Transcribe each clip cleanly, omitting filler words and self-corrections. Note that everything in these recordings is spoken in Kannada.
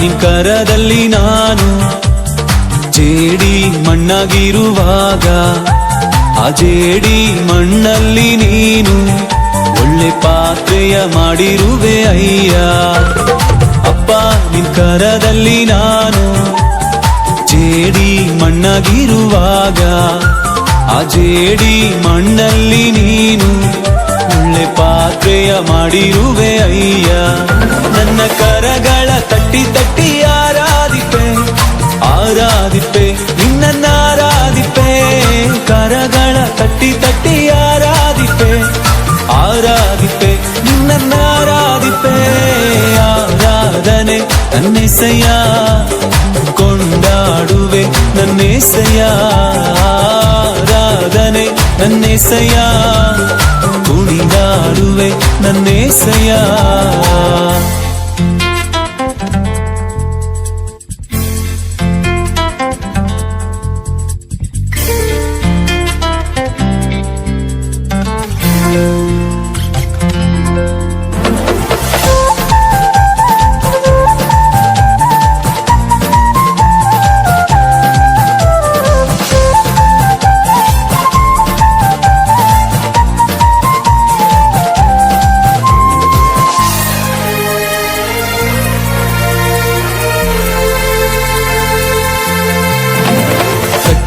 ನಿನ್ ಕರದಲ್ಲಿ ನಾನು ಜೇಡಿ ಮಣ್ಣಾಗಿರುವಾಗ ಆ ಜೇಡಿ ಮಣ್ಣಲ್ಲಿ ನೀನು ಒಳ್ಳೆ ಪಾತ್ರೆಯ ಮಾಡಿರುವೆ ಅಯ್ಯ. ಅಪ್ಪ ನಿನ್ ಕರದಲ್ಲಿ ನಾನು ಜೇಡಿ ಮಣ್ಣಾಗಿರುವಾಗ ಆ ಜೇಡಿ ಮಣ್ಣಲ್ಲಿ ನೀನು ಒಳ್ಳೆ ಪಾತ್ರೆಯ ಮಾಡಿರುವೆ ಅಯ್ಯ. ನನ್ನ ಕರಗಳ ತಟ್ಟಿ ತಟ್ಟಿ ಆರಾಧಿಪೆ ಆರಾಧಿಪೆ ನಿನ್ನ ಆರಾಧಿಪೆ. ಕರಗಳ ತಟ್ಟಿ ತಟ್ಟಿ ಆರಾಧಿಪೆ ಆರಾಧಿಪೆ ನಿನ್ನ ಆರಾಧಿಪೆ. ಆರಾಧನೆ ನನ್ನೆಸೆಯ ಕೊಂಡಾಡುವೆ ನನ್ನೆಸೆಯ. ಆರಾಧನೆ ನನ್ನೆಸೆಯ ಕುಣಿದಾಡುವೆ ನನ್ನೆಸೆಯ.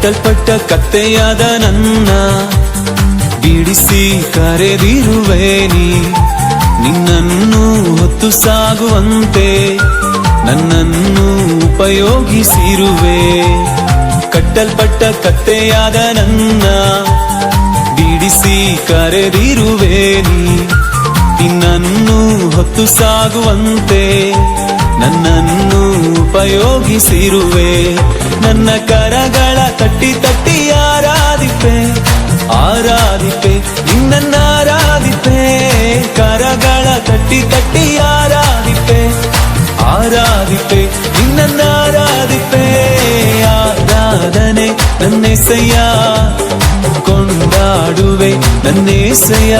ಕಟ್ಟಲ್ಪಟ್ಟ ಕತ್ತೆಯಾದ ನನ್ನ ಬಿಡಿಸಿ ಕರೆದಿರುವೆ ನೀ. ನಿನ್ನನ್ನು ಹೊತ್ತು ಸಾಗುವಂತೆ ನನ್ನನ್ನು ಉಪಯೋಗಿಸಿರುವೆ. ಕಟ್ಟಲ್ಪಟ್ಟ ಕತ್ತೆಯಾದ ನನ್ನ ಬಿಡಿಸಿ ಕರೆದಿರುವೆ ನೀ. ನಿನ್ನನ್ನು ಹೊತ್ತು ಸಾಗುವಂತೆ ನನ್ನನ್ನು ಉಪಯೋಗಿಸಿರುವೆ. ನನ್ನ ಕರಗಳ ತಟ್ಟಿ ತಟ್ಟಿ ಆರಾಧಿಪೆ ಆರಾಧಿಪೆ ನಿನ್ನ ಆರಾಧಿಪೆ. ಕರಗಳ ತಟ್ಟಿ ತಟ್ಟಿ ಆರಾಧಿಪೆ ಆರಾಧಿಪೆ ನಿನ್ನ ಆರಾಧಿಪೆ. ಆರಾಧನೆ ನನ್ನೆಸೆಯ ಕೊಂಡಾಡುವೆ ನನ್ನೆಸೆಯ.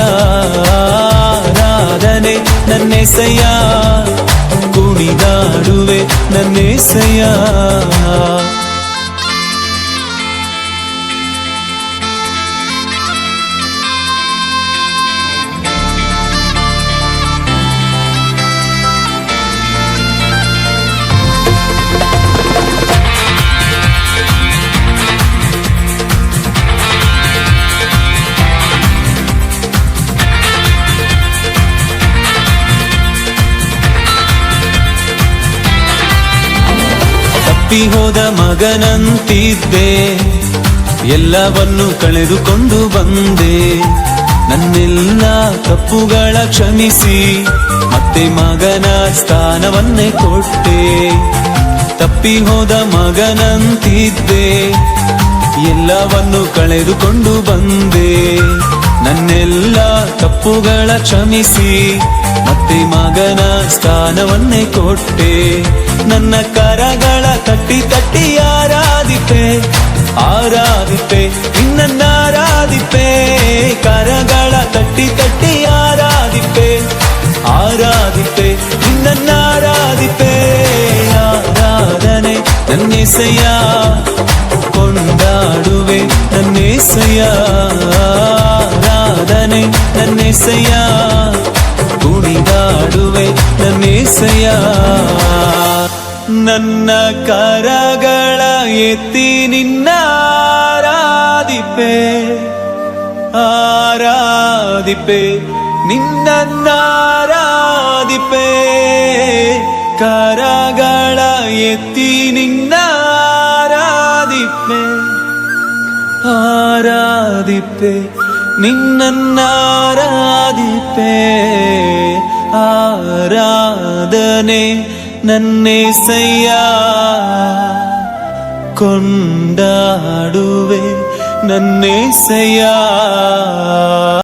ಆರಾಧನೆ ನನ್ನೆಸೆಯ ಕುಣಿದಾಡುವೆ ನನ್ನೆಸೆಯ. ತಪ್ಪಿ ಹೋದ ಮಗನಂತಿದ್ದೆ ಎಲ್ಲವನ್ನು ಕಳೆದುಕೊಂಡು ಬಂದೆ. ನನ್ನೆಲ್ಲ ತಪ್ಪುಗಳ ಕ್ಷಮಿಸಿ ಮತ್ತೆ ಮಗನ ಸ್ಥಾನವನ್ನೇ ಕೊಟ್ಟೆ. ತಪ್ಪಿ ಹೋದ ಮಗನಂತಿದ್ದೆ ಎಲ್ಲವನ್ನು ಕಳೆದುಕೊಂಡು ಬಂದೆ. ನನ್ನೆಲ್ಲ ತಪ್ಪುಗಳ ಕ್ಷಮಿಸಿ ಮತ್ತೆ ಮಗನ ಸ್ಥಾನವನ್ನೇ ಕೊಟ್ಟೆ. ನನ್ನ ಕರಗಳ ತಟ್ಟಿ ತಟ್ಟಿ ಆರಾಧಿಪೆ ಆರಾಧಿಪೆ ನಿನ್ನ ಆರಾಧಿಪೆ. ಕರಗಳ ತಟ್ಟಿ ತಟ್ಟಿ ಆರಾಧಿಪೆ ಆರಾಧಿಪೆ ನಿನ್ನ ಆರಾಧಿಪೆ. ಆರಾಧನೆ ನನ್ನೆಸೆಯ ಕೊಂಡಾಡುವೆ ನನ್ನೆಸೆಯ. ಆರಾಧನೆ ನನ್ನೆಸೆಯ ಕುಣಿದಾಡುವೆ ನನ್ನೆಸೆಯ. ನನ್ನ ಕರಗಳ ಎತ್ತಿ ನಿನ್ನ ಆರಾಧಿಪೆ ಆರಾಧಿಪೆ ನಿನ್ನ ಆರಾಧಿಪೆ. ಕರಗಳ ಎತ್ತಿ ನಿನ್ನ ಆರಾಧಿಪೆ ಆರಾಧಿಪೆ ನಿನ್ನ ಆರಾಧಿಪೆ. ಆರಾಧನೆ ನನ್ನೆಸೆಯ ಕೊಂಡಾಡುವೆ ನನ್ನೆಸೆಯ.